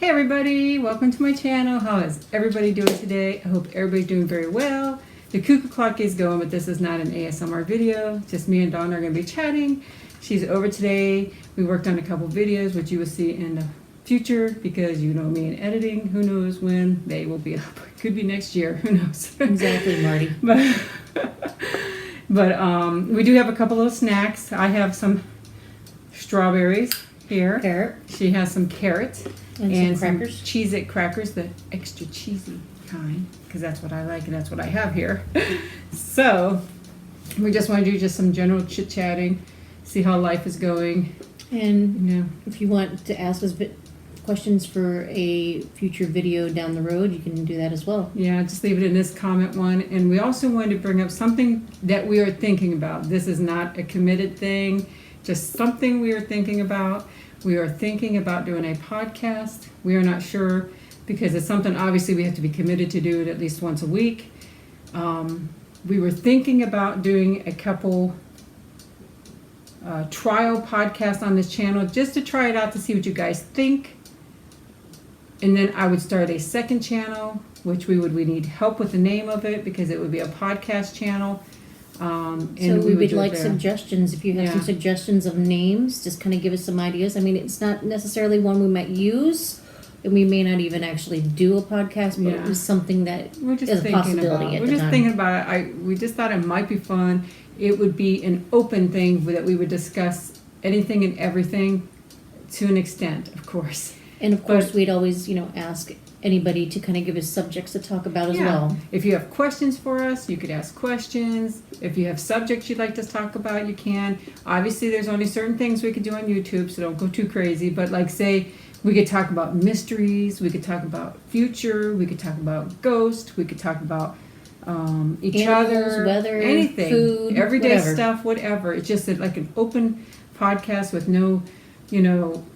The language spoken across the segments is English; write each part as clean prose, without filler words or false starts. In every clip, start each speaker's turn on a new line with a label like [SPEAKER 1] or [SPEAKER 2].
[SPEAKER 1] Hey everybody, welcome to my channel. How is everybody doing today? I hope everybody's doing very well. The cuckoo clock is going, but this is not an ASMR video. Just me and Dawn are going to be chatting. She's over today. We worked on a couple videos, which you will see in the future because you know me in editing. Who knows when they will be up. Could be next year. Who knows?
[SPEAKER 2] Exactly, Marty.
[SPEAKER 1] But we do have a couple of snacks. I have some strawberries here.
[SPEAKER 2] Carrot.
[SPEAKER 1] She has some carrots.
[SPEAKER 2] And some crackers.
[SPEAKER 1] Some Cheez-It crackers, the extra cheesy kind, because that's what I like and that's what I have here. So we just want to do just some general chit-chatting, see how life is going.
[SPEAKER 2] And if you want to ask us questions for a future video down the road, you can do that as well.
[SPEAKER 1] Yeah, just leave it in this comment one. And we also wanted to bring up something that we are thinking about. This is not a committed thing, just something we are thinking about. We are thinking about doing a podcast. We are not sure because it's something obviously we have to be committed to do it at least once a week. We were thinking about doing a couple trial podcasts on this channel just to try it out to see what you guys think. And then I would start a second channel, which we need help with the name of it because it would be a podcast channel.
[SPEAKER 2] And so we would like suggestions. If you have some suggestions of names, just kind of give us some ideas. I mean, it's not necessarily one we might use, and we may not even actually do a podcast, but it was something that is a possibility.
[SPEAKER 1] We're just thinking about it. We just thought it might be fun. It would be an open thing that we would discuss anything and everything to an extent, of course.
[SPEAKER 2] And of course, we'd always, ask anybody to kind of give us subjects to talk about as well.
[SPEAKER 1] If you have questions for us, you could ask questions. If you have subjects you'd like to talk about, you can. Obviously, there's only certain things we could do on YouTube, so don't go too crazy. But like, say, we could talk about mysteries. We could talk about future. We could talk about ghosts. We could talk about each other,
[SPEAKER 2] weather,
[SPEAKER 1] anything,
[SPEAKER 2] food,
[SPEAKER 1] everyday
[SPEAKER 2] whatever.
[SPEAKER 1] Stuff, whatever. It's just like an open podcast with no...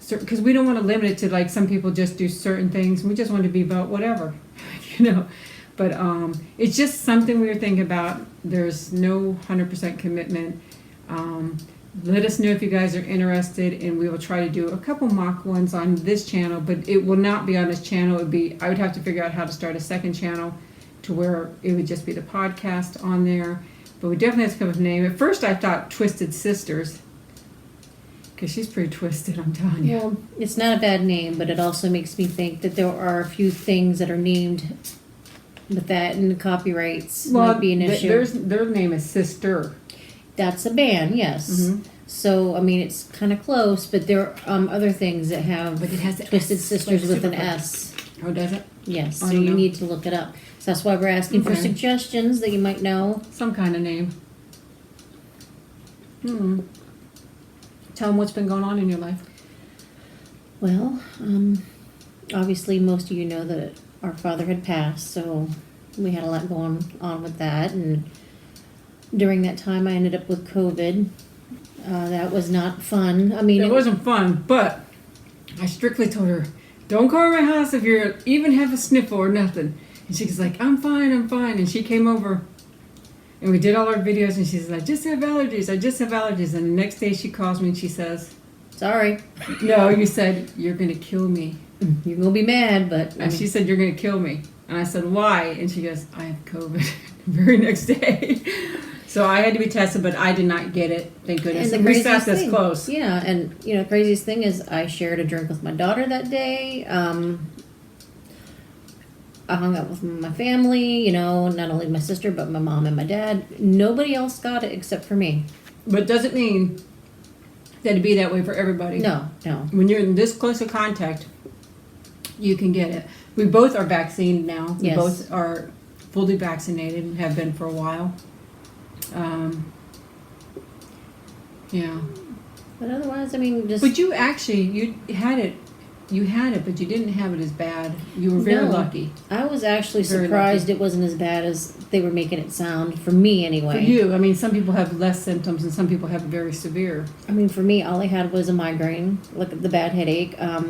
[SPEAKER 1] because we don't want to limit it to like some people just do certain things. We just want to be about whatever, But it's just something we were thinking about. There's no 100% commitment. Let us know if you guys are interested, and we will try to do a couple mock ones on this channel. But it will not be on this channel. I would have to figure out how to start a second channel to where it would just be the podcast on there. But we definitely have to come up with a name. At first, I thought Twisted Sisters. Because she's pretty twisted, I'm telling you.
[SPEAKER 2] Well, it's not a bad name, but it also makes me think that there are a few things that are named with that, and the copyrights might be an issue.
[SPEAKER 1] Their name is Sister.
[SPEAKER 2] That's a band, yes. Mm-hmm. So, I mean, it's kind of close, but there are other things that have Twisted Sisters with an S.
[SPEAKER 1] Oh, does it?
[SPEAKER 2] Yes, so you need to look it up. So that's why we're asking for suggestions that you might know.
[SPEAKER 1] Some kind of name. Tell them what's been going on in your life.
[SPEAKER 2] Well, obviously most of you know that our father had passed, so we had a lot going on with that. And during that time, I ended up with COVID. That was not fun. I mean,
[SPEAKER 1] it wasn't fun, but I strictly told her, don't go to my house if you even have a sniffle or nothing. And she was like, I'm fine. And she came over. And we did all our videos, and she says, I just have allergies. And the next day she calls me and she says,
[SPEAKER 2] sorry.
[SPEAKER 1] No, you said, you're going to kill me.
[SPEAKER 2] You're going to be mad, but...
[SPEAKER 1] And she said, you're going to kill me. And I said, why? And she goes, I have COVID. The very next day. So I had to be tested, but I did not get it. Thank goodness.
[SPEAKER 2] And we
[SPEAKER 1] sat this close.
[SPEAKER 2] Yeah, and, the craziest thing is I shared a drink with my daughter that day. I hung out with my family, not only my sister, but my mom and my dad. Nobody else got it except for me.
[SPEAKER 1] But it doesn't mean that it'd be that way for everybody.
[SPEAKER 2] No.
[SPEAKER 1] When you're in this close of contact, you can get it. We both are vaccinated now. We both are fully vaccinated and have been for a while. Yeah.
[SPEAKER 2] But otherwise, I mean, just...
[SPEAKER 1] But you had it. You had it, but you didn't have it as bad. You were very lucky.
[SPEAKER 2] I was actually surprised it wasn't as bad as they were making it sound, for me anyway.
[SPEAKER 1] For you, I mean, some people have less symptoms and some people have it very severe.
[SPEAKER 2] I mean, for me, all I had was a migraine, like the bad headache. I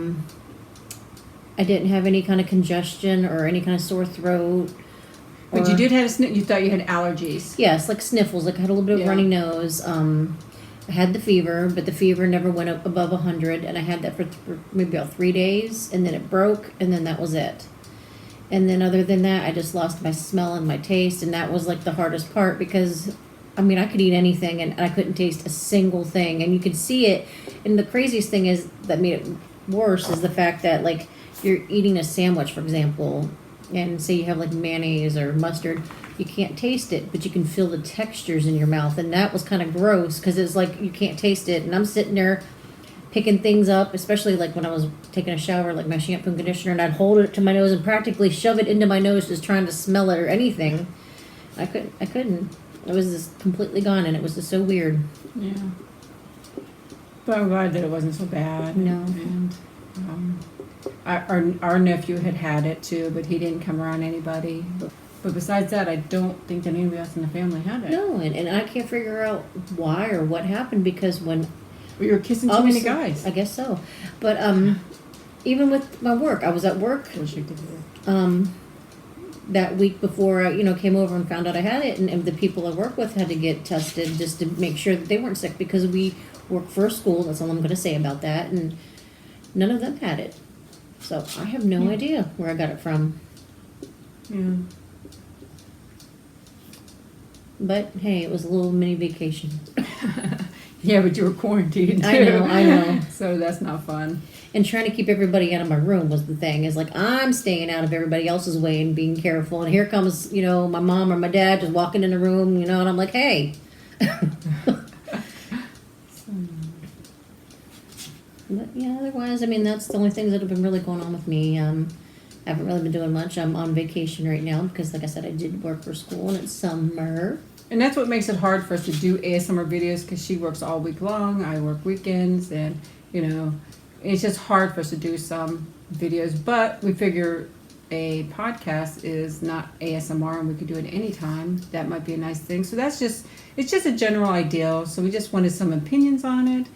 [SPEAKER 2] didn't have any kind of congestion or any kind of sore throat.
[SPEAKER 1] But you did have you thought you had allergies.
[SPEAKER 2] Yes, like sniffles, like I had a little bit of runny nose. I had the fever, but the fever never went up above 100, and I had that for maybe about 3 days, and then it broke, and then that was it. And then other than that, I just lost my smell and my taste, and that was like the hardest part because, I mean, I could eat anything, and I couldn't taste a single thing, and you could see it. And the craziest thing is that made it worse is the fact that, like, you're eating a sandwich, for example, and say you have like mayonnaise or mustard, you can't taste it, but you can feel the textures in your mouth, and that was kind of gross because it's like you can't taste it. And I'm sitting there picking things up, especially like when I was taking a shower, like my shampoo and conditioner, and I'd hold it to my nose and practically shove it into my nose, just trying to smell it or anything. I couldn't. It was just completely gone, and it was just so weird.
[SPEAKER 1] Yeah. But I'm glad that it wasn't so bad.
[SPEAKER 2] No.
[SPEAKER 1] And our nephew had it too, but he didn't come around anybody. But besides that, I don't think that anybody else in the family had it.
[SPEAKER 2] No, and I can't figure out why or what happened because when
[SPEAKER 1] We were kissing too many guys.
[SPEAKER 2] I guess so. But even with my work, I was at work that week before I, came over and found out I had it, and the people I work with had to get tested just to make sure that they weren't sick because we work for a school. That's all I'm going to say about that, and none of them had it. So I have no idea where I got it from.
[SPEAKER 1] Yeah.
[SPEAKER 2] But hey, it was a little mini vacation.
[SPEAKER 1] Yeah, but you were quarantined too.
[SPEAKER 2] I know.
[SPEAKER 1] So that's not fun.
[SPEAKER 2] And trying to keep everybody out of my room was the thing. Is like I'm staying out of everybody else's way and being careful. And here comes, my mom or my dad just walking in the room, and I'm like, hey. But yeah, otherwise, that's the only things that have been really going on with me. I haven't really been doing much. I'm on vacation right now because, like I said, I did work for school and it's summer.
[SPEAKER 1] And that's what makes it hard for us to do ASMR videos because she works all week long. I work weekends, and it's just hard for us to do some videos. But we figure a podcast is not ASMR, and we could do it anytime. That might be a nice thing. So it's just a general ideal. So we just wanted some opinions on it.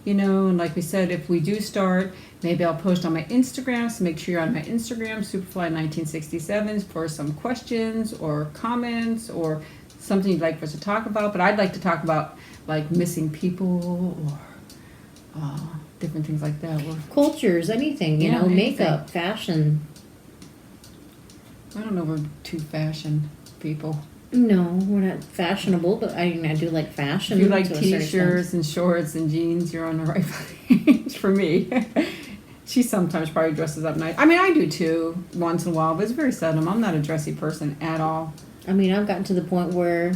[SPEAKER 1] And like we said, if we do start, maybe I'll post on my Instagram, so make sure you're on my Instagram, SuperFly1967, for some questions or comments or something you'd like for us to talk about. But I'd like to talk about, like, missing people or different things like that.
[SPEAKER 2] Cultures, anything,
[SPEAKER 1] anything.
[SPEAKER 2] makeup, fashion.
[SPEAKER 1] I don't know, we're two fashion people.
[SPEAKER 2] No, we're not fashionable, but I do like fashion.
[SPEAKER 1] If you like
[SPEAKER 2] to a certain
[SPEAKER 1] t-shirts and shorts and jeans, you're on the right page for me. She sometimes probably dresses up nice. I do too, once in a while, but it's very seldom. I'm not a dressy person at all.
[SPEAKER 2] I've gotten to the point where,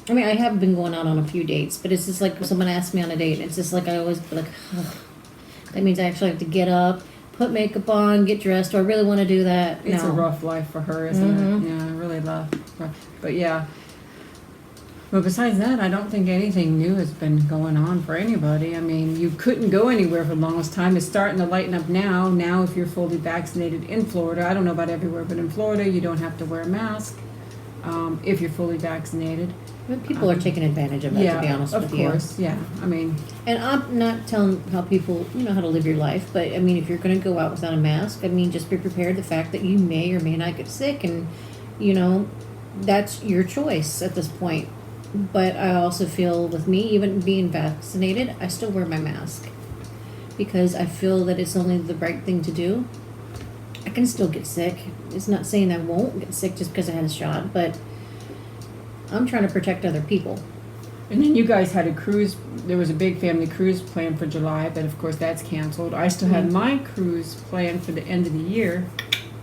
[SPEAKER 2] I have been going out on a few dates, but it's just like someone asks me on a date, it's just like I always be like, that means I actually have to get up, put makeup on, get dressed. Do I really want to do that?
[SPEAKER 1] It's a rough life for her, isn't it? Yeah, I really love rough. But yeah. But besides that, I don't think anything new has been going on for anybody. You couldn't go anywhere for the longest time. It's starting to lighten up now. Now, if you're fully vaccinated in Florida, I don't know about everywhere, but in Florida, you don't have to wear a mask if you're fully vaccinated.
[SPEAKER 2] But people are taking advantage of that, to be honest with you.
[SPEAKER 1] Of course, yeah.
[SPEAKER 2] And I'm not telling how people, how to live your life, but, if you're going to go out without a mask, just be prepared the fact that you may or may not get sick, and, that's your choice at this point. But I also feel with me, even being vaccinated, I still wear my mask because I feel that it's only the right thing to do. I can still get sick. It's not saying I won't get sick just because I had a shot, but I'm trying to protect other people.
[SPEAKER 1] And then you guys had a cruise. There was a big family cruise planned for July, but of course that's canceled. I still had my cruise planned for the end of the year.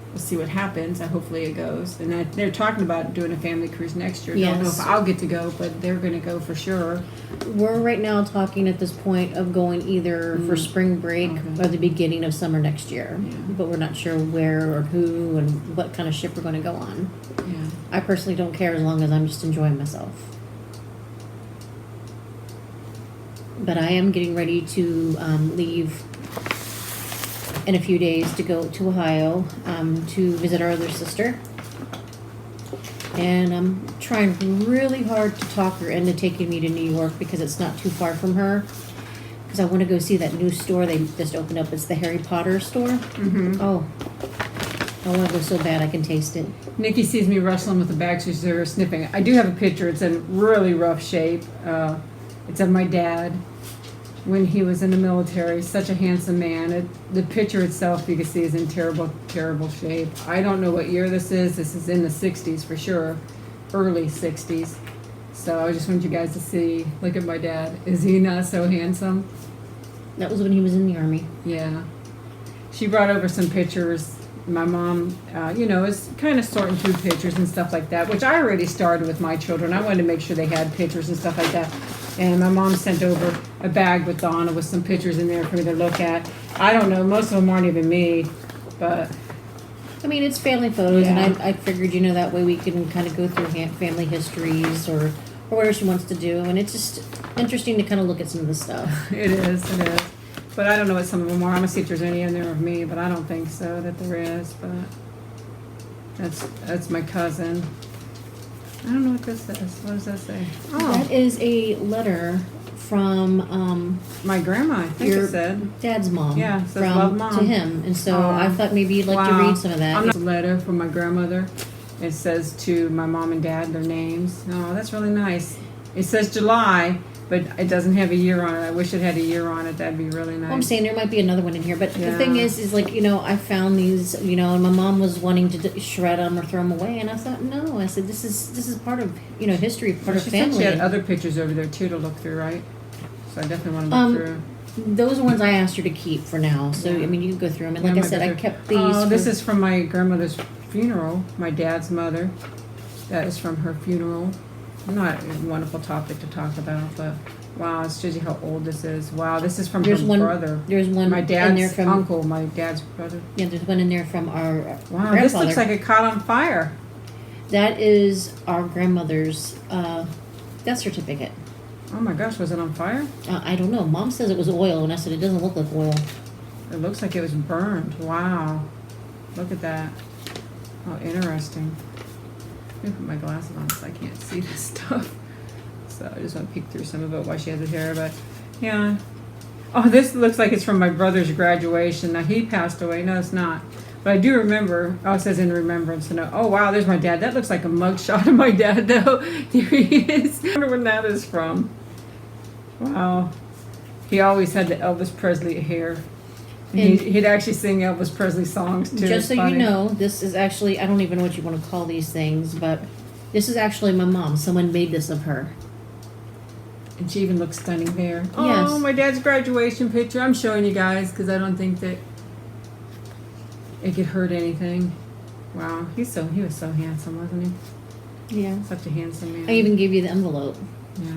[SPEAKER 1] We'll see what happens. Hopefully it goes. And they're talking about doing a family cruise next year. Don't know if I'll get to go, but they're going to go for sure.
[SPEAKER 2] We're right now talking at this point of going either for spring break or the beginning of summer next year.
[SPEAKER 1] Yeah.
[SPEAKER 2] But we're not sure where or who and what kind of ship we're going to go on.
[SPEAKER 1] Yeah.
[SPEAKER 2] I personally don't care as long as I'm just enjoying myself. But I am getting ready to leave in a few days to go to Ohio to visit our other sister. And I'm trying really hard to talk her into taking me to New York because it's not too far from her. Because I want to go see that new store they just opened up. It's the Harry Potter store. Mm-hmm. Oh, I want to go so bad I can taste it.
[SPEAKER 1] Nikki sees me wrestling with the bag. She's there sniffing it. I do have a picture. It's in really rough shape. It's of my dad when he was in the military. Such a handsome man. The picture itself, you can see, is in terrible, terrible shape. I don't know what year this is. This is in the 60s for sure, early 60s. So I just want you guys to see. Look at my dad. Is he not so handsome?
[SPEAKER 2] That was when he was in the Army.
[SPEAKER 1] Yeah. She brought over some pictures. My mom, is kind of sorting through pictures and stuff like that, which I already started with my children. I wanted to make sure they had pictures and stuff like that. And my mom sent over a bag with Donna with some pictures in there for me to look at. I don't know. Most of them aren't even me, but...
[SPEAKER 2] I mean, it's family photos,
[SPEAKER 1] Yeah.
[SPEAKER 2] and I figured, that way we can kind of go through family histories or whatever she wants to do. And it's just interesting to kind of look at some of the stuff.
[SPEAKER 1] It is. But I don't know what some of them are. I'm going to see if there's any in there of me, but I don't think so that there is. But that's my cousin. I don't know what this is. What does that say?
[SPEAKER 2] That is a letter from
[SPEAKER 1] My grandma, I think
[SPEAKER 2] your
[SPEAKER 1] it said.
[SPEAKER 2] dad's mom.
[SPEAKER 1] Yeah, it says,
[SPEAKER 2] from
[SPEAKER 1] "Love, Mom."
[SPEAKER 2] to him. And so I thought maybe you'd like to
[SPEAKER 1] Wow.
[SPEAKER 2] read some of that.
[SPEAKER 1] It's a letter from my grandmother. It says to my mom and dad their names. Oh, that's really nice. It says July, but it doesn't have a year on it. I wish it had a year on it. That'd be really nice.
[SPEAKER 2] Well, I'm saying there might be another one in here, but the
[SPEAKER 1] Yeah.
[SPEAKER 2] thing is like, I found these, and my mom was wanting to shred them or throw them away, and I thought, no, I said, this is part of, history, part of
[SPEAKER 1] She said
[SPEAKER 2] family.
[SPEAKER 1] she had other pictures over there too to look through, right? So I definitely want to look through.
[SPEAKER 2] Those are ones I asked her to keep for now, so,
[SPEAKER 1] Yeah.
[SPEAKER 2] you can go through them, and
[SPEAKER 1] Yeah,
[SPEAKER 2] like I
[SPEAKER 1] my
[SPEAKER 2] said, I
[SPEAKER 1] brother-
[SPEAKER 2] kept these.
[SPEAKER 1] Oh, this
[SPEAKER 2] for-
[SPEAKER 1] is from my grandmother's funeral, my dad's mother. That is from her funeral. Not a wonderful topic to talk about, but wow, it shows you how old this is. Wow, this is from
[SPEAKER 2] There's
[SPEAKER 1] her
[SPEAKER 2] one-
[SPEAKER 1] brother.
[SPEAKER 2] There's one
[SPEAKER 1] My
[SPEAKER 2] in there
[SPEAKER 1] dad's
[SPEAKER 2] from,
[SPEAKER 1] uncle, my dad's brother.
[SPEAKER 2] yeah, there's one in there from our
[SPEAKER 1] Wow,
[SPEAKER 2] grandfather.
[SPEAKER 1] this looks like it caught on fire.
[SPEAKER 2] That is our grandmother's death certificate.
[SPEAKER 1] Oh my gosh, was it on fire?
[SPEAKER 2] I don't know. Mom says it was oil, and I said it doesn't look like oil.
[SPEAKER 1] It looks like it was burned. Wow. Look at that. Oh, interesting. Let me put my glasses on so I can't see this stuff. So I just want to peek through some of it while she has it here. But yeah. Oh, this looks like it's from my brother's graduation. Now he passed away. No, it's not. But I do remember. Oh, it says in remembrance. And oh, wow, there's my dad. That looks like a mugshot of my dad, though. Here he is. I wonder when that is from. Wow. He always had the Elvis Presley hair.
[SPEAKER 2] And-
[SPEAKER 1] He'd actually sing Elvis Presley songs too.
[SPEAKER 2] Just
[SPEAKER 1] It's
[SPEAKER 2] so
[SPEAKER 1] funny.
[SPEAKER 2] you know, this is actually, I don't even know what you want to call these things, but this is actually my mom. Someone made this of her.
[SPEAKER 1] And she even looks stunning there.
[SPEAKER 2] Yes.
[SPEAKER 1] Oh, my dad's graduation picture. I'm showing you guys because I don't think that it could hurt anything. Wow, he was so handsome, wasn't he?
[SPEAKER 2] Yeah.
[SPEAKER 1] Such a handsome man.
[SPEAKER 2] I even gave you the envelope.
[SPEAKER 1] Yeah.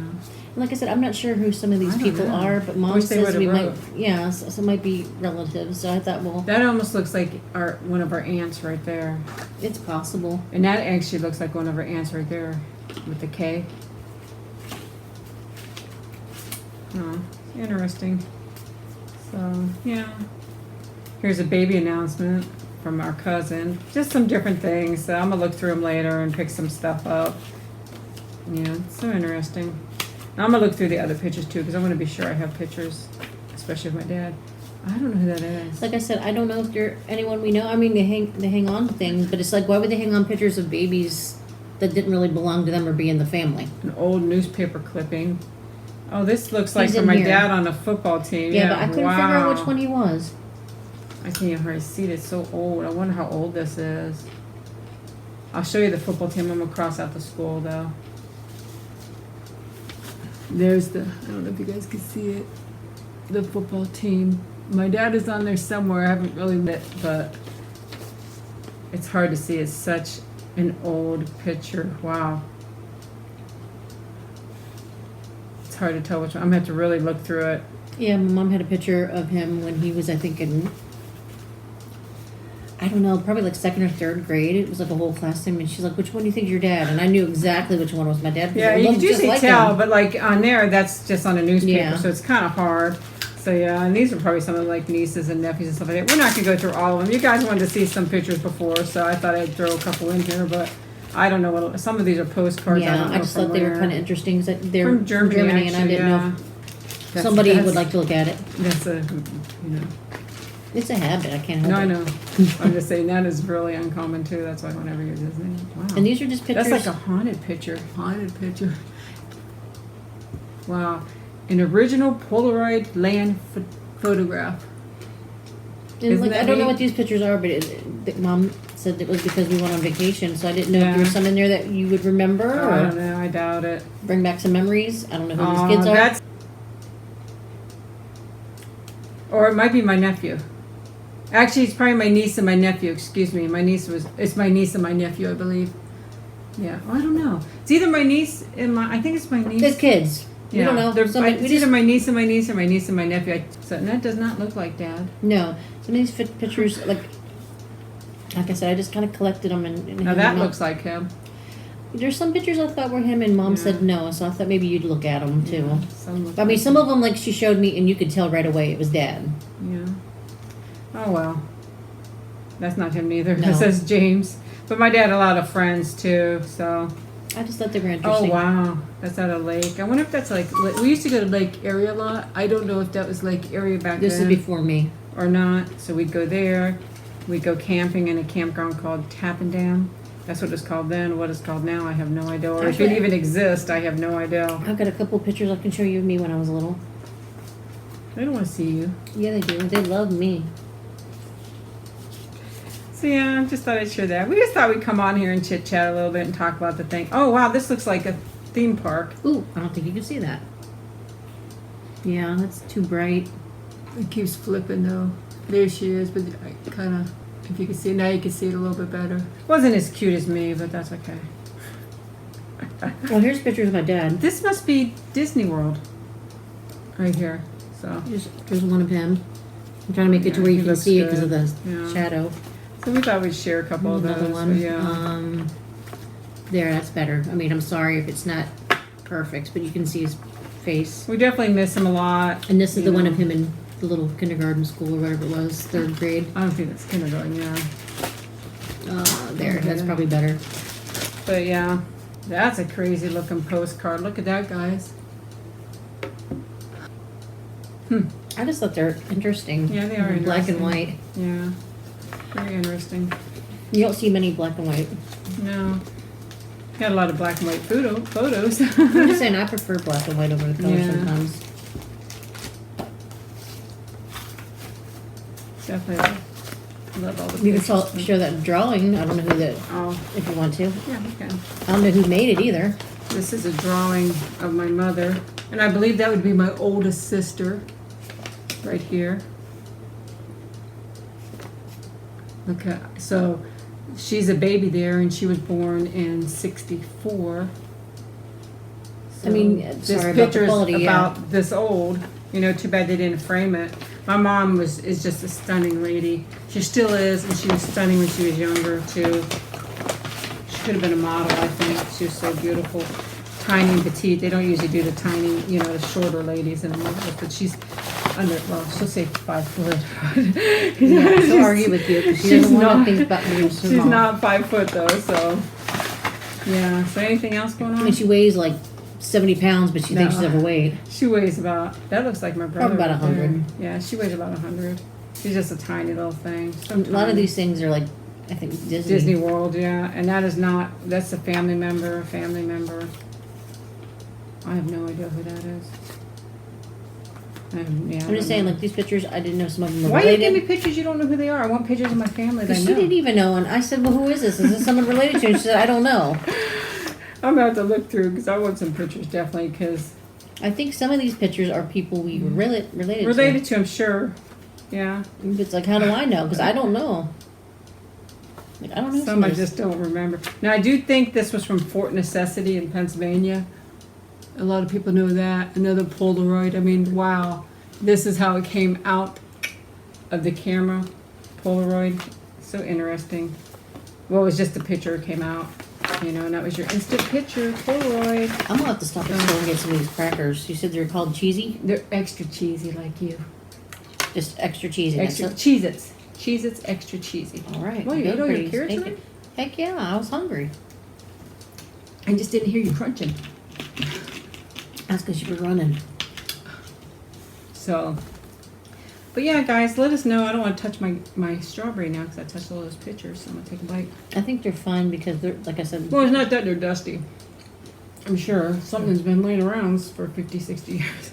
[SPEAKER 2] Like I said, I'm not sure who some of these
[SPEAKER 1] I don't
[SPEAKER 2] people
[SPEAKER 1] know.
[SPEAKER 2] are, but Mom
[SPEAKER 1] Wish they
[SPEAKER 2] says
[SPEAKER 1] would've
[SPEAKER 2] we
[SPEAKER 1] wrote.
[SPEAKER 2] might, yeah, so it might be relatives. So I thought, well,
[SPEAKER 1] That almost looks like one of our aunts right there.
[SPEAKER 2] it's possible.
[SPEAKER 1] And that actually looks like one of our aunts right there with the K. Oh, interesting. So, yeah. Here's a baby announcement from our cousin. Just some different things. So I'm going to look through them later and pick some stuff up. Yeah, it's so interesting. Now I'm going to look through the other pictures too because I want to be sure I have pictures, especially of my dad. I don't know who that is.
[SPEAKER 2] Like I said, I don't know if they're anyone we know. I mean, they hang on to things, but it's like, why would they hang on pictures of babies that didn't really belong to them or be in the family?
[SPEAKER 1] An old newspaper clipping. Oh, this looks like
[SPEAKER 2] He's
[SPEAKER 1] for
[SPEAKER 2] in
[SPEAKER 1] my
[SPEAKER 2] here.
[SPEAKER 1] dad on a football team.
[SPEAKER 2] Yeah, but I couldn't figure out which
[SPEAKER 1] wow.
[SPEAKER 2] one he was.
[SPEAKER 1] I can't hardly see it. It's so old. I wonder how old this is. I'll show you the football team. I'm going to cross out the school, though. There's I don't know if you guys can see it, the football team. My dad is on there somewhere. I haven't really lit, but it's hard to see. It's such an old picture. Wow. It's hard to tell which one. I'm going to have to really look through it.
[SPEAKER 2] Yeah, my mom had a picture of him when he was, I think, in, I don't know, probably like second or third grade. It was like a whole class thing, and she's like, "Which one do you think is your dad?" And I knew exactly which one was my dad. because
[SPEAKER 1] Yeah,
[SPEAKER 2] it
[SPEAKER 1] you
[SPEAKER 2] looked
[SPEAKER 1] can
[SPEAKER 2] just
[SPEAKER 1] usually
[SPEAKER 2] like
[SPEAKER 1] tell,
[SPEAKER 2] him.
[SPEAKER 1] but like on there, that's just on a newspaper,
[SPEAKER 2] Yeah.
[SPEAKER 1] so it's kind of hard. So yeah, and these are probably some of like nieces and nephews and stuff like that. We're not gonna go through all of them. You guys wanted to see some pictures before, so I thought I'd throw a couple in here, but I don't know what. Some of these are postcards. I
[SPEAKER 2] Yeah,
[SPEAKER 1] don't know
[SPEAKER 2] I just
[SPEAKER 1] from
[SPEAKER 2] thought they were
[SPEAKER 1] where.
[SPEAKER 2] kind of interesting because they're
[SPEAKER 1] From Germany,
[SPEAKER 2] and I
[SPEAKER 1] actually,
[SPEAKER 2] didn't
[SPEAKER 1] yeah.
[SPEAKER 2] know if somebody would like to look at it.
[SPEAKER 1] That's a,
[SPEAKER 2] It's a habit. I can't help
[SPEAKER 1] No, I
[SPEAKER 2] it.
[SPEAKER 1] know. I'm just saying that is really uncommon too. That's why I don't ever use his name. Wow.
[SPEAKER 2] And these are just pictures.
[SPEAKER 1] That's like a haunted picture. Haunted picture. Wow. an original Polaroid land photograph.
[SPEAKER 2] And
[SPEAKER 1] Isn't
[SPEAKER 2] like,
[SPEAKER 1] that
[SPEAKER 2] I don't know
[SPEAKER 1] neat?
[SPEAKER 2] what these pictures are, but Mom said it was because we went on vacation, so I didn't know if there was
[SPEAKER 1] Yeah.
[SPEAKER 2] some in there that you would remember
[SPEAKER 1] I
[SPEAKER 2] or
[SPEAKER 1] don't know. I doubt it.
[SPEAKER 2] bring back some memories. I don't know who
[SPEAKER 1] Oh,
[SPEAKER 2] these kids are.
[SPEAKER 1] that's. Or it might be my nephew. Actually, it's probably my niece and my nephew. Excuse me. It's my niece and my nephew, I believe. Yeah. Oh, I don't know. It's either my niece and I think it's my niece.
[SPEAKER 2] There's kids. We don't know.
[SPEAKER 1] It's
[SPEAKER 2] Somebody- we
[SPEAKER 1] either
[SPEAKER 2] just-
[SPEAKER 1] my niece and my niece or my niece and my nephew. And that does not look like Dad.
[SPEAKER 2] No, some of these pictures, like I said, I just kind of collected them and
[SPEAKER 1] Now that looks like him.
[SPEAKER 2] There's some pictures I thought were him, and Mom
[SPEAKER 1] Yeah.
[SPEAKER 2] said no, so I thought maybe you'd look at them too.
[SPEAKER 1] Some look
[SPEAKER 2] I mean,
[SPEAKER 1] like
[SPEAKER 2] some
[SPEAKER 1] him.
[SPEAKER 2] of them, like she showed me, and you could tell right away it was Dad.
[SPEAKER 1] Yeah. Oh well. That's not him neither.
[SPEAKER 2] No.
[SPEAKER 1] It says James. But my dad had a lot of friends too, so.
[SPEAKER 2] I just thought they were
[SPEAKER 1] Oh
[SPEAKER 2] interesting.
[SPEAKER 1] wow, that's at a lake. I wonder if that's like we used to go to Lake Erie a lot. I don't know if that was Lake Erie back
[SPEAKER 2] This is
[SPEAKER 1] then
[SPEAKER 2] before me.
[SPEAKER 1] or not. So we'd go there. We'd go camping in a campground called Tappan Dam. That's what it's called then. What it's called now, I have no idea. Or if it
[SPEAKER 2] Actually-
[SPEAKER 1] even exists, I have no idea.
[SPEAKER 2] I've got a couple pictures I can show you of me when I was little.
[SPEAKER 1] They don't want to see you.
[SPEAKER 2] Yeah, they do. They love me.
[SPEAKER 1] So yeah, I just thought I'd share that. We just thought we'd come on here and chit chat a little bit and talk about the thing. Oh wow, this looks like a theme park.
[SPEAKER 2] Ooh, I don't think you can see that. Yeah, that's too bright.
[SPEAKER 1] It keeps flipping though. There she is, but I kind of, if you can see, now you can see it a little bit better. Wasn't as cute as me, but that's okay.
[SPEAKER 2] Well, here's pictures of my dad.
[SPEAKER 1] This must be Disney World. Right here, so.
[SPEAKER 2] There's one of him. I'm trying to make it to
[SPEAKER 1] Yeah,
[SPEAKER 2] where you
[SPEAKER 1] he
[SPEAKER 2] can
[SPEAKER 1] looks
[SPEAKER 2] see it because of
[SPEAKER 1] good.
[SPEAKER 2] the
[SPEAKER 1] Yeah.
[SPEAKER 2] shadow.
[SPEAKER 1] So we thought we'd share a couple of
[SPEAKER 2] Another
[SPEAKER 1] those.
[SPEAKER 2] one.
[SPEAKER 1] So yeah.
[SPEAKER 2] There, that's better. I mean, I'm sorry if it's not perfect, but you can see his face.
[SPEAKER 1] We definitely miss him a lot.
[SPEAKER 2] And this is
[SPEAKER 1] You
[SPEAKER 2] the one
[SPEAKER 1] know.
[SPEAKER 2] of him in the little kindergarten school or whatever it was, 3rd grade.
[SPEAKER 1] I don't think that's kindergarten, yeah.
[SPEAKER 2] There, that's
[SPEAKER 1] Okay.
[SPEAKER 2] probably better.
[SPEAKER 1] But yeah, that's a crazy looking postcard. Look at that, guys.
[SPEAKER 2] I just thought they're interesting.
[SPEAKER 1] Yeah, they are
[SPEAKER 2] Black and
[SPEAKER 1] interesting.
[SPEAKER 2] white.
[SPEAKER 1] Yeah, very interesting.
[SPEAKER 2] You don't see many black and white.
[SPEAKER 1] No, got a lot of black and white photos.
[SPEAKER 2] I'm just saying I prefer black and white over the color
[SPEAKER 1] Yeah.
[SPEAKER 2] sometimes.
[SPEAKER 1] Definitely love all the
[SPEAKER 2] You can
[SPEAKER 1] pictures.
[SPEAKER 2] show that drawing. I don't know who that,
[SPEAKER 1] Oh,
[SPEAKER 2] if you want to.
[SPEAKER 1] yeah, we can.
[SPEAKER 2] I don't know who made it either.
[SPEAKER 1] This is a drawing of my mother, and I believe that would be my oldest sister, right here. Okay, so she's a baby there, and she was born in '64.
[SPEAKER 2] I mean,
[SPEAKER 1] this
[SPEAKER 2] sorry about the
[SPEAKER 1] picture's
[SPEAKER 2] quality, yeah.
[SPEAKER 1] about this old. You know, too bad they didn't frame it. My mom is just a stunning lady. She still is, and she was stunning when she was younger too. She could have been a model, I think. She was so beautiful, tiny and petite. They don't usually do the tiny, you know, the shorter ladies anymore. But she's under. Well, she'll say 5 foot.
[SPEAKER 2] Yeah, she'll argue with you because she doesn't want to think about being
[SPEAKER 1] She's
[SPEAKER 2] small.
[SPEAKER 1] not 5 foot though, so yeah. So anything else going on?
[SPEAKER 2] I mean, she weighs like 70 pounds, but she thinks she's
[SPEAKER 1] No.
[SPEAKER 2] overweight.
[SPEAKER 1] She weighs about, that looks like my brother.
[SPEAKER 2] Probably about
[SPEAKER 1] right there.
[SPEAKER 2] 100.
[SPEAKER 1] Yeah, she weighs about 100. She's just a tiny little thing. So
[SPEAKER 2] A lot of
[SPEAKER 1] tiny.
[SPEAKER 2] these things are like, I think Disney.
[SPEAKER 1] Disney World, yeah. And that is not, that's a family member. I have no idea who that is. Yeah,
[SPEAKER 2] I'm just saying, like these pictures, I didn't know some of them were
[SPEAKER 1] why do you give
[SPEAKER 2] related.
[SPEAKER 1] me pictures you don't know who they are? I want pictures of my family that I
[SPEAKER 2] Because
[SPEAKER 1] know.
[SPEAKER 2] she didn't even know, and I said, "Well, who is this? Is this someone related to?" And she said, "I don't know."
[SPEAKER 1] I'm going to have to look through because I want some pictures definitely because
[SPEAKER 2] I think some of these pictures are people we related
[SPEAKER 1] related to, I'm sure. Yeah.
[SPEAKER 2] to. It's like, how do I know? Because I don't know. Like, I don't know.
[SPEAKER 1] Some I
[SPEAKER 2] of these.
[SPEAKER 1] just don't remember. Now, I do think this was from Fort Necessity in Pennsylvania. A lot of people know that. Another Polaroid. I mean, wow. This is how it came out of the camera. Polaroid. So interesting. Well, it was just the picture came out. You know, and that was your instant picture, Polaroid.
[SPEAKER 2] I'm gonna have to stop at the store and get some of these crackers. You said they're called cheesy,
[SPEAKER 1] They're extra cheesy like you.
[SPEAKER 2] just extra cheesy.
[SPEAKER 1] Extra
[SPEAKER 2] That's
[SPEAKER 1] Cheez-Its. Cheez-Its extra cheesy.
[SPEAKER 2] it. All right.
[SPEAKER 1] Well, you
[SPEAKER 2] good
[SPEAKER 1] ate all
[SPEAKER 2] for
[SPEAKER 1] your
[SPEAKER 2] you.
[SPEAKER 1] carrots
[SPEAKER 2] Thank
[SPEAKER 1] already?
[SPEAKER 2] you. Heck yeah, I was hungry.
[SPEAKER 1] I just didn't hear you crunching.
[SPEAKER 2] That's because you were running.
[SPEAKER 1] So, but yeah, guys, let us know. I don't want to touch my strawberry now because I touched all those pictures. So I'm going to take a bite.
[SPEAKER 2] I think they're fine because they're, like I said,
[SPEAKER 1] Well, it's not that they're dusty. I'm sure something's been laying around for 50, 60 years.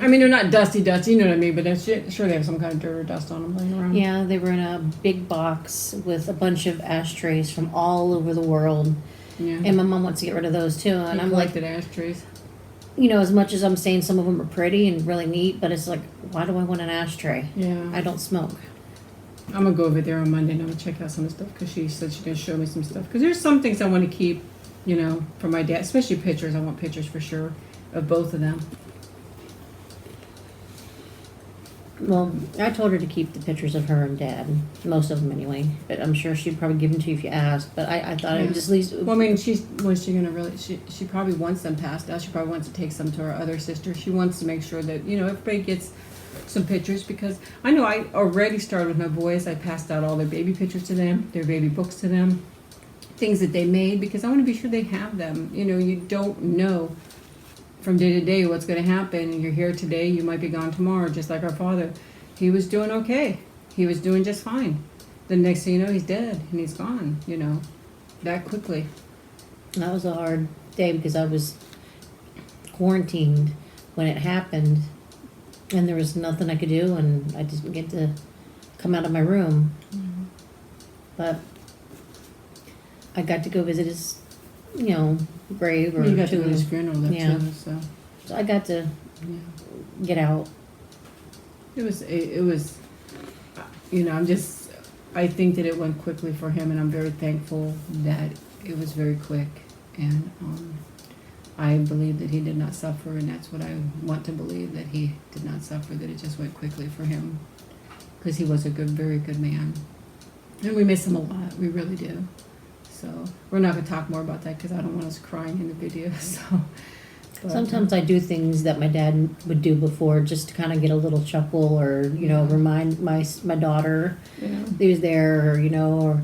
[SPEAKER 1] I mean, they're not dusty, you know what I mean, but that's sure they have some kind of dirt or dust on them laying around.
[SPEAKER 2] Yeah, they were in a big box with a bunch of ashtrays from all over the world.
[SPEAKER 1] Yeah.
[SPEAKER 2] And my mom wants to get rid of those too. And I'm like,
[SPEAKER 1] collected ashtrays.
[SPEAKER 2] you know, as much as I'm saying some of them are pretty and really neat, but it's like, why do I want an ashtray?
[SPEAKER 1] Yeah.
[SPEAKER 2] I don't smoke.
[SPEAKER 1] I'm going to go over there on Monday and I'm going to check out some of the stuff because she said she's going to show me some stuff. Because there's some things I want to keep, you know, for my dad, especially pictures. I want pictures for sure of both of them.
[SPEAKER 2] Well, I told her to keep the pictures of her and Dad, most of them anyway. But I'm sure she'd probably give them to you if you asked. But I thought I'd just leave.
[SPEAKER 1] Well, I mean, was she going to really? She probably wants them passed out. She probably wants to take some to her other sister. She wants to make sure that everybody gets some pictures because I know I already started with my boys. I passed out all their baby pictures to them, their baby books to them, things that they made because I want to be sure they have them. You don't know from day to day what's going to happen. You're here today, you might be gone tomorrow, just like our father. He was doing okay. He was doing just fine. The next thing you know, he's dead and he's gone, that quickly.
[SPEAKER 2] That was a hard day because I was quarantined when it happened and there was nothing I could do and I didn't get to come out of my room. Mm-hmm. But I got to go visit his grave or
[SPEAKER 1] you got to go to his funeral too, so
[SPEAKER 2] I got to get out.
[SPEAKER 1] It was I think that it went quickly for him and I'm very thankful that it was very quick and I believe that he did not suffer and that's what I want to believe, that he did not suffer, that it just went quickly for him because he was a very good man and we miss him a lot, we really do. So we're not going to talk more about that because I don't want us crying in the video. So
[SPEAKER 2] sometimes I do things that my dad would do before just to kind of get a little chuckle or remind my daughter he was there or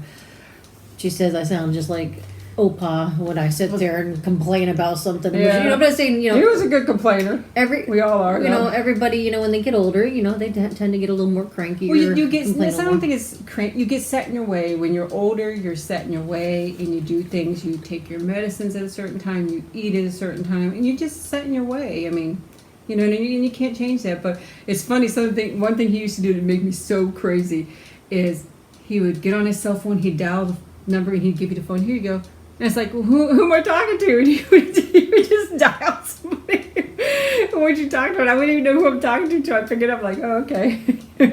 [SPEAKER 2] she says I sound just like Opa when I sit there and complain about something.
[SPEAKER 1] Yeah.
[SPEAKER 2] I'm not saying
[SPEAKER 1] he was a good complainer. We all are.
[SPEAKER 2] Everybody when they get older, they tend to get a little more cranky.
[SPEAKER 1] Well, you get. I don't think it's crank. You get set in your way when you're older. You're set in your way, and you do things. You take your medicines at a certain time. You eat at a certain time, and you just set in your way. I mean, and you can't change that. But it's funny. One thing he used to do to make me so crazy is he would get on his cell phone. He'd dial the number, and he'd give you the phone. Here you go. And it's like, well, who am I talking to? And you would just dial somebody. What you talking about? I wouldn't even know who I'm talking to until I pick it up. Like, oh, okay.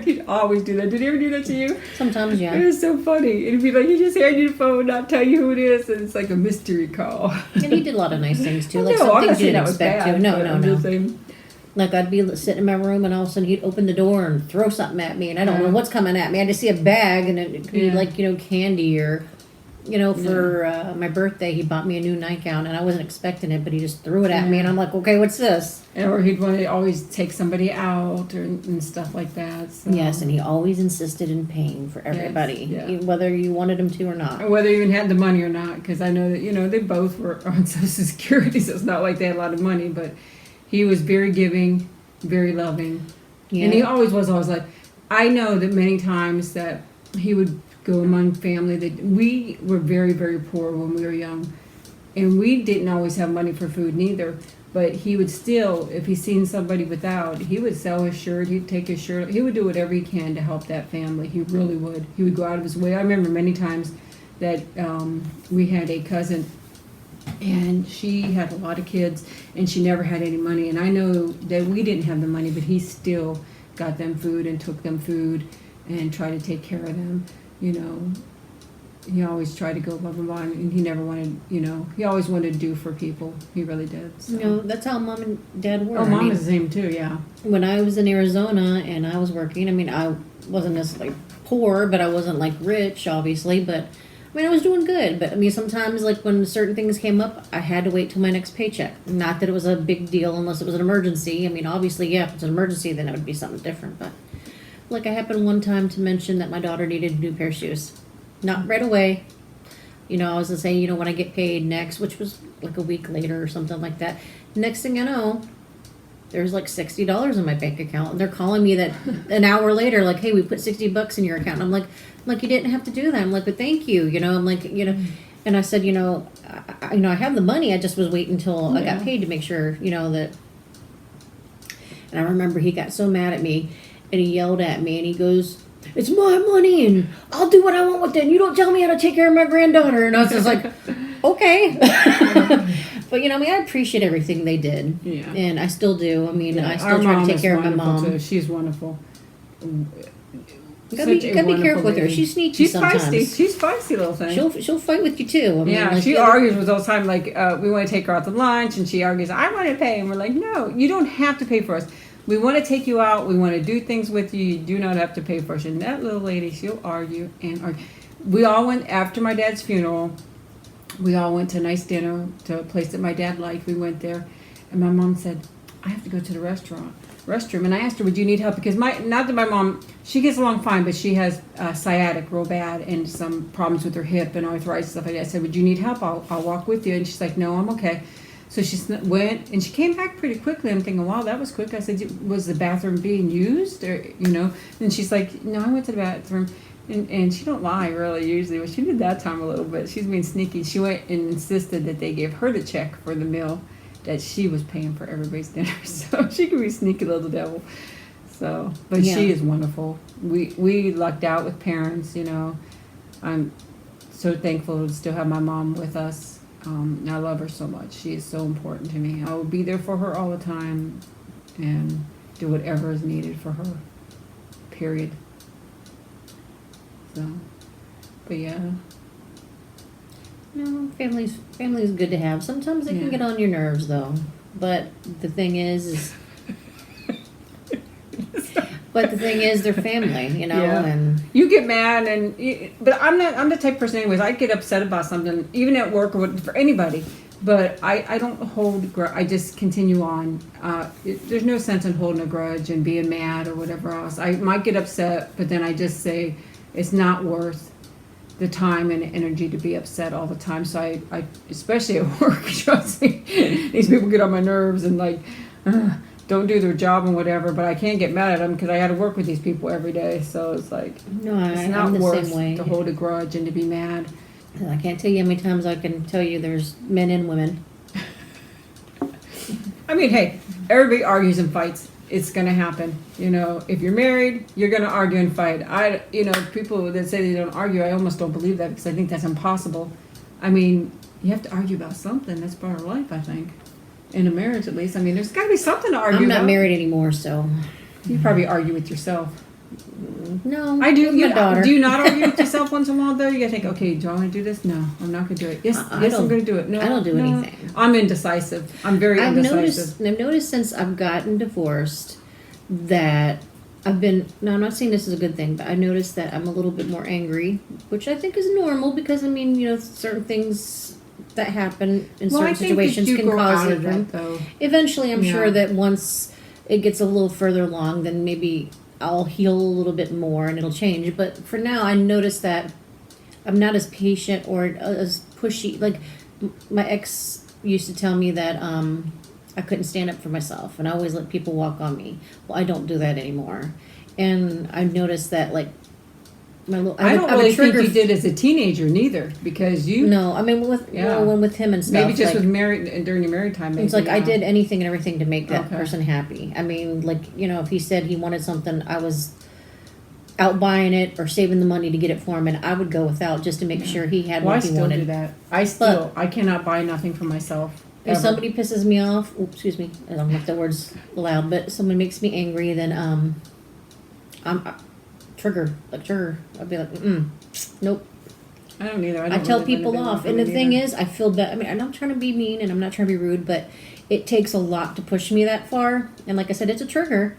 [SPEAKER 1] He'd always do that. Did he ever do that to you?
[SPEAKER 2] Sometimes, yeah.
[SPEAKER 1] It was so funny. It'd be like, he just hand you the phone, not tell you who it is, and it's like a mystery call.
[SPEAKER 2] And he did a lot of nice things, too. Like,
[SPEAKER 1] some
[SPEAKER 2] some
[SPEAKER 1] things
[SPEAKER 2] things you didn't
[SPEAKER 1] was
[SPEAKER 2] expect
[SPEAKER 1] bad,
[SPEAKER 2] to. No. Like, I'd be sitting in my room, and all of a sudden, he'd open the door and throw something at me, and I don't know what's coming at me. I just see a bag, and it could be like, candy or... for my birthday, he bought me a new nightgown, and I wasn't expecting it, but he just threw it at me, and I'm like, okay, what's this?
[SPEAKER 1] Or he'd want to always take somebody out and stuff like that. So.
[SPEAKER 2] Yes, and he always insisted in paying for everybody, whether you wanted him to or not.
[SPEAKER 1] Or whether you even had the money or not, because I know that, they both were on Social Security, so it's not like they had a lot of money, but he was very giving, very loving. Yeah. And he always was like, I know that many times that he would go among family that we were very, very poor when we were young. And we didn't always have money for food neither. But he would still, if he seen somebody without, he would sell his shirt, he'd take his shirt, he would do whatever he can to help that family. He really would. He would go out of his way. I remember many times that we had a cousin and she had a lot of kids and she never had any money. And I know that we didn't have the money, but he still got them food and took them food and tried to take care of them. He always tried to go above and beyond, and he never wanted, he always wanted to do for people. He really did. So.
[SPEAKER 2] That's how Mom and Dad were.
[SPEAKER 1] Oh, Mom is the same too, yeah.
[SPEAKER 2] When I was in Arizona and I was working, I wasn't necessarily poor, but I wasn't like rich, obviously, but I was doing good. But sometimes like when certain things came up, I had to wait till my next paycheck. Not that it was a big deal unless it was an emergency. Obviously, if it's an emergency, then it would be something different, but like I happened one time to mention that my daughter needed a new pair of shoes. Not right away. I was going to say, when I get paid next, which was like a week later or something like that. Next thing I know, there's like $60 in my bank account. And they're calling me that an hour later, like, hey, we put $60 in your account. And I'm like, you didn't have to do that. I'm like, but thank you. I'm like, and I said, I have the money. I just was waiting until I got paid to make sure, that. And I remember he got so mad at me and he yelled at me and he goes, "It's my money and I'll do what I want with it. And you don't tell me how to take care of my granddaughter." And I was just like, okay. But, you know, I mean, I appreciate everything they did.
[SPEAKER 1] Yeah.
[SPEAKER 2] And I still do. I mean,
[SPEAKER 1] Yeah,
[SPEAKER 2] I still try to take care of my mom.
[SPEAKER 1] Too. She's wonderful.
[SPEAKER 2] You gotta be careful with her. She's sneaky
[SPEAKER 1] She's
[SPEAKER 2] sometimes.
[SPEAKER 1] feisty. She's feisty little thing.
[SPEAKER 2] She'll fight with you too. I mean,
[SPEAKER 1] Yeah,
[SPEAKER 2] like
[SPEAKER 1] she argues with all the time. Like we want to take her out to lunch, and she argues, "I want to pay," and we're like, "No, you don't have to pay for us. We want to take you out. We want to do things with you. You do not have to pay for us." And that little lady, she'll argue and argue. We all went after my dad's funeral. We all went to a nice dinner to a place that my dad liked. We went there, and my mom said, "I have to go to the restroom." And I asked her, "Would you need help?" Because not that my mom, she gets along fine, but she has sciatic real bad and some problems with her hip and arthritis, stuff like that. I said, "Would you need help? I'll walk with you." And she's like, "No, I'm okay." So she went, and she came back pretty quickly. I'm thinking, wow, that was quick. I said, "Was the bathroom being used?" Or, you know? And she's like, "No, I went to the bathroom." And she don't lie, really, usually. But she did that time a little bit. She's being sneaky. She went and insisted that they gave her the check for the meal that she was paying for everybody's dinner. So she could be sneaky little devil. So, but
[SPEAKER 2] Yeah.
[SPEAKER 1] she is wonderful. We lucked out with parents, you know. I'm so thankful to still have my mom with us. And I love her so much. She is so important to me. I will be there for her all the time and do whatever is needed for her. Period. So, but yeah.
[SPEAKER 2] No, family's good to have. Sometimes they
[SPEAKER 1] Yeah.
[SPEAKER 2] can get on your nerves though. But the thing is they're family, you know,
[SPEAKER 1] Yeah.
[SPEAKER 2] and
[SPEAKER 1] You get mad, but I'm the type of person anyways. I get upset about something, even at work or for anybody. But I don't hold. I just continue on. There's no sense in holding a grudge and being mad or whatever else. I might get upset, but then I just say it's not worth the time and energy to be upset all the time. So I especially at work, trust me, these people get on my nerves and like don't do their job and whatever. But I can't get mad at them because I got to work with these people every day. So it's like
[SPEAKER 2] no,
[SPEAKER 1] it's not
[SPEAKER 2] I'm the
[SPEAKER 1] worth
[SPEAKER 2] same way.
[SPEAKER 1] to hold a grudge and to be mad.
[SPEAKER 2] I can't tell you how many times I can tell you there's men and women.
[SPEAKER 1] I mean, hey, everybody argues and fights. It's gonna happen. You know, if you're married, you're gonna argue and fight. People that say they don't argue, I almost don't believe that because I think that's impossible. I mean, you have to argue about something. That's part of life, I think. In a marriage, at least. I mean, there's got to be something to argue
[SPEAKER 2] I'm not
[SPEAKER 1] about.
[SPEAKER 2] married anymore, so
[SPEAKER 1] You probably argue with yourself.
[SPEAKER 2] no.
[SPEAKER 1] I do.
[SPEAKER 2] with my daughter.
[SPEAKER 1] Do you not argue with yourself once in a while, though? You gotta think, okay, do I want to do this? No, I'm not gonna do it. Yes,
[SPEAKER 2] I
[SPEAKER 1] yes, I'm
[SPEAKER 2] don't-
[SPEAKER 1] gonna do it. No,
[SPEAKER 2] I don't do
[SPEAKER 1] no.
[SPEAKER 2] anything.
[SPEAKER 1] I'm indecisive. I'm very indecisive.
[SPEAKER 2] I've noticed since I've gotten divorced that now I'm not saying this is a good thing, but I noticed that I'm a little bit more angry, which I think is normal because I mean, you know, certain things that happen in
[SPEAKER 1] Well, I
[SPEAKER 2] certain
[SPEAKER 1] think
[SPEAKER 2] situations
[SPEAKER 1] that you
[SPEAKER 2] can
[SPEAKER 1] grow
[SPEAKER 2] cause
[SPEAKER 1] out
[SPEAKER 2] it.
[SPEAKER 1] of that, though.
[SPEAKER 2] Eventually, I'm
[SPEAKER 1] Yeah.
[SPEAKER 2] sure that once it gets a little further along, then maybe I'll heal a little bit more and it'll change. But for now, I noticed that I'm not as patient or as pushy. Like my ex used to tell me that I couldn't stand up for myself, and I always let people walk on me. Well, I don't do that anymore, and I've noticed that like my little.
[SPEAKER 1] I don't
[SPEAKER 2] I'm a
[SPEAKER 1] really think
[SPEAKER 2] trigger
[SPEAKER 1] you did as a teenager, neither, because you
[SPEAKER 2] No, I mean with
[SPEAKER 1] Yeah.
[SPEAKER 2] when with him and stuff.
[SPEAKER 1] maybe just
[SPEAKER 2] like,
[SPEAKER 1] with married during your married time. Maybe,
[SPEAKER 2] it's like I
[SPEAKER 1] yeah.
[SPEAKER 2] did anything and everything to make that
[SPEAKER 1] Okay.
[SPEAKER 2] person happy. I mean, like, you know, if he said he wanted something, I was out buying it or saving the money to get it for him, and I would go without just to make sure he had
[SPEAKER 1] Well, I
[SPEAKER 2] what he
[SPEAKER 1] still
[SPEAKER 2] wanted.
[SPEAKER 1] do that. I cannot buy nothing for myself.
[SPEAKER 2] If
[SPEAKER 1] ever.
[SPEAKER 2] somebody pisses me off, excuse me, I don't know if the word's allowed, but someone makes me angry, then I'm trigger. I'd be like, nope.
[SPEAKER 1] I don't either.
[SPEAKER 2] I tell people off, and the thing is, I feel bad. I mean, I'm not trying to be mean, and I'm not trying to be rude, but it takes a lot to push me that far. And like I said, it's a trigger,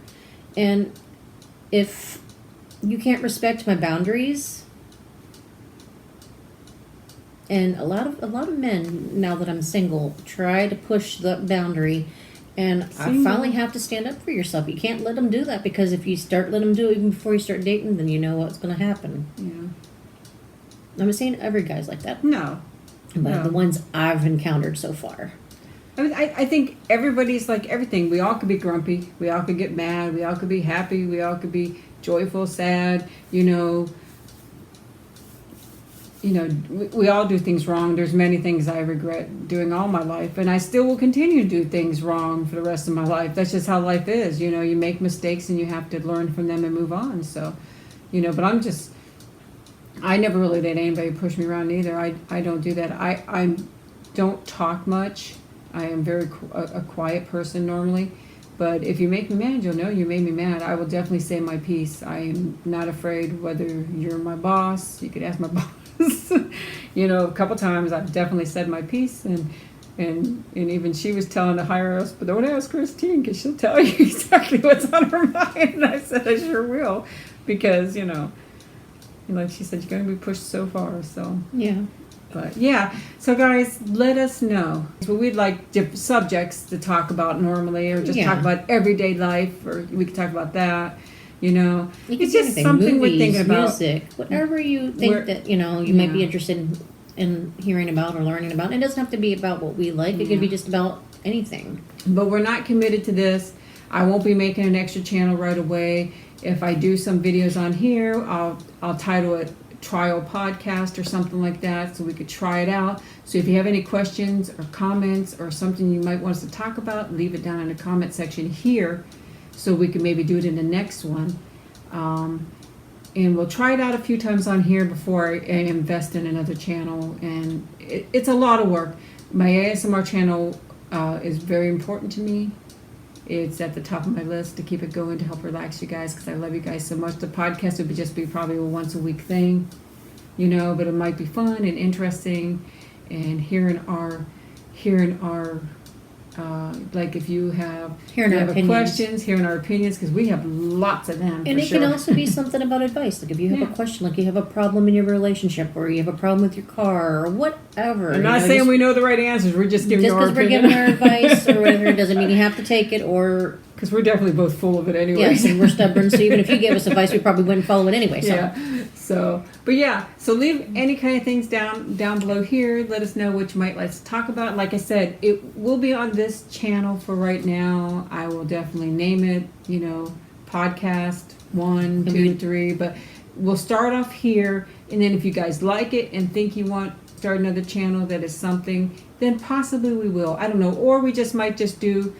[SPEAKER 2] and if you can't respect my boundaries, and a lot of men now that I'm single try to push the boundary, and I
[SPEAKER 1] Single.
[SPEAKER 2] finally have to stand up for yourself. You can't let them do that because if you start letting them do it even before you start dating, then you know what's going to happen.
[SPEAKER 1] Yeah.
[SPEAKER 2] I'm not saying every guy's like that,
[SPEAKER 1] No.
[SPEAKER 2] but
[SPEAKER 1] No.
[SPEAKER 2] the ones I've encountered so far.
[SPEAKER 1] I mean, I think everybody's like everything. We all could be grumpy. We all could get mad. We all could be happy. We all could be joyful, sad. You know, we all do things wrong. There's many things I regret doing all my life, and I still will continue to do things wrong for the rest of my life. That's just how life is. You make mistakes and you have to learn from them and move on. So, but I never really let anybody push me around either. I don't do that. I don't talk much. I am a quiet person normally. But if you make me mad, you'll know you made me mad. I will definitely say my piece. I am not afraid whether you're my boss. You could ask my boss. A couple times I've definitely said my piece, and even she was telling the higher ups, but don't ask Christine because she'll tell you exactly what's on her mind. And I said I sure will, because like she said, you're going to be pushed so far. So
[SPEAKER 2] yeah.
[SPEAKER 1] But yeah, so guys, let us know. But we'd like different subjects to talk about normally, or just talk about everyday life, or we could talk about that. It's just something we're thinking about.
[SPEAKER 2] Music, whatever you think that you might be interested in hearing about or learning about. It doesn't have to be about what we like. It could be just about anything.
[SPEAKER 1] But we're not committed to this. I won't be making an extra channel right away. If I do some videos on here, I'll title it Trial Podcast or something like that, so we could try it out. So if you have any questions or comments or something you might want us to talk about, leave it down in the comment section here, so we can maybe do it in the next one. And we'll try it out a few times on here before I invest in another channel. And it's a lot of work. My ASMR channel is very important to me. It's at the top of my list to keep it going, to help relax you guys, because I love you guys so much. The podcast would just be probably a once a week thing, but it might be fun and interesting, and hearing our like if you have questions, hearing our opinions, because we have lots of them.
[SPEAKER 2] And it can also be something about advice. Like if you have a question, like you have a problem in your relationship, or you have a problem with your car, or whatever.
[SPEAKER 1] I'm not saying we know the right answers. We're just giving our opinion.
[SPEAKER 2] Just because we're giving our advice or whatever, doesn't mean you have to take it, or...
[SPEAKER 1] Because we're definitely both full of it anyway.
[SPEAKER 2] Yes, and we're stubborn, so even if you gave us advice, we probably wouldn't follow it anyway. So.
[SPEAKER 1] Yeah. So leave any kind of things down below here. Let us know what you might like to talk about. Like I said, it will be on this channel for right now. I will definitely name it, podcast 1, 2, 3. But we'll start off here, and then if you guys like it and think you want to start another channel that is something, then possibly we will. I don't know. Or we just might just do...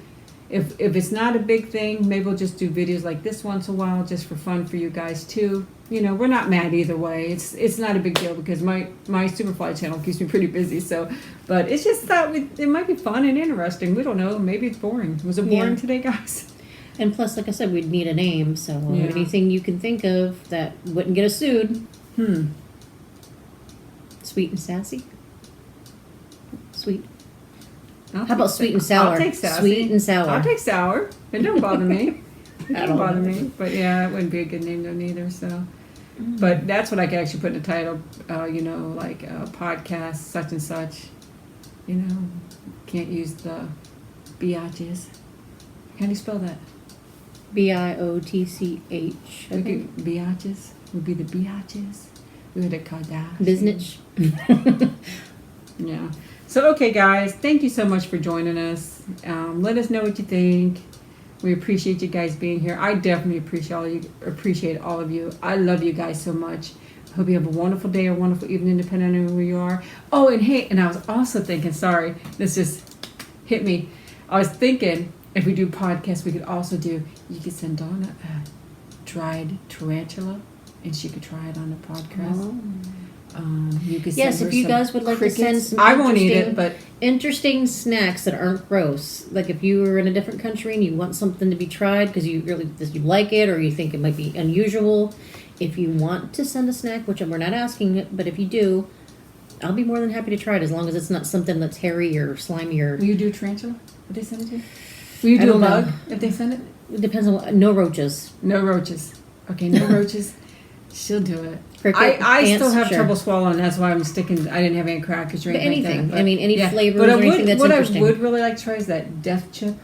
[SPEAKER 1] If it's not a big thing, maybe we'll just do videos like this once in a while, just for fun for you guys too. We're not mad either way. It's not a big deal, because my SuperFly channel keeps me pretty busy. So, but it's just that it might be fun and interesting. We don't know. Maybe it's boring. Was it boring today, guys?
[SPEAKER 2] And plus, like I said, we'd need a name. So anything you can think of that wouldn't get us sued. Sweet and sassy. Sweet. How about sweet and sour?
[SPEAKER 1] I'll take sassy.
[SPEAKER 2] Sweet and sour.
[SPEAKER 1] I'll take sour. It don't bother me. It don't bother me. But yeah, it wouldn't be a good name though neither. So, but that's what I could actually put in the title. Like podcast such and such. Can't use the biatches. How do you spell that?
[SPEAKER 2] Biotch.
[SPEAKER 1] Biatches would be the biatches. We would have called that
[SPEAKER 2] business.
[SPEAKER 1] Yeah. So, okay, guys, thank you so much for joining us. Let us know what you think. We appreciate you guys being here. I definitely appreciate all of you. I love you guys so much. Hope you have a wonderful day or wonderful evening, depending on where you are. Oh, and hey, and I was also thinking, sorry, this just hit me. I was thinking, if we do podcasts, we could also you could send Donna a dried tarantula, and she could try it on the podcast.
[SPEAKER 2] Oh.
[SPEAKER 1] You could
[SPEAKER 2] yes, if you guys would like to send some
[SPEAKER 1] I won't eat it, but
[SPEAKER 2] interesting snacks that aren't gross. Like if you were in a different country and you want something to be tried because you like it, or you think it might be unusual, if you want to send a snack, which we're not asking it, but if you do, I'll be more than happy to try it, as long as it's not something that's hairy or slimy or...
[SPEAKER 1] Will you do tarantula? Would they send it to you? Will you do a bug if they send it?
[SPEAKER 2] It depends on what... No roaches.
[SPEAKER 1] No roaches. Okay, no roaches. She'll do it.
[SPEAKER 2] Cricket,
[SPEAKER 1] I
[SPEAKER 2] ants,
[SPEAKER 1] still have
[SPEAKER 2] sure.
[SPEAKER 1] trouble swallowing. That's why I'm sticking. I didn't have any crackers or anything
[SPEAKER 2] anything.
[SPEAKER 1] like that.
[SPEAKER 2] I mean, any flavors
[SPEAKER 1] but
[SPEAKER 2] or anything that's interesting.
[SPEAKER 1] What I would really like to try is that death chip.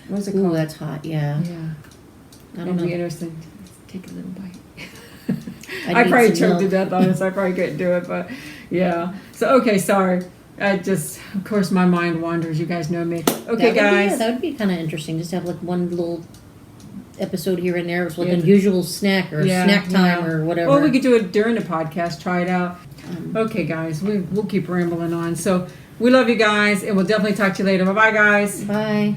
[SPEAKER 1] What's it called?
[SPEAKER 2] Ooh, that's hot. Yeah.
[SPEAKER 1] Yeah.
[SPEAKER 2] I don't
[SPEAKER 1] It'd
[SPEAKER 2] know.
[SPEAKER 1] be interesting. Take a little bite. I probably choked to death on it, so I probably couldn't do it. But yeah. So okay, sorry. Of course, my mind wanders. You guys know me. Okay, guys.
[SPEAKER 2] That would be kind of interesting. Just to have like one little episode here and there. It was like
[SPEAKER 1] Yeah.
[SPEAKER 2] unusual snack or snack time or whatever.
[SPEAKER 1] Or we could do it during the podcast, try it out.
[SPEAKER 2] Um,
[SPEAKER 1] Okay, guys, we'll keep rambling on. So we love you guys, and we'll definitely talk to you later. Bye-bye, guys.
[SPEAKER 2] Bye.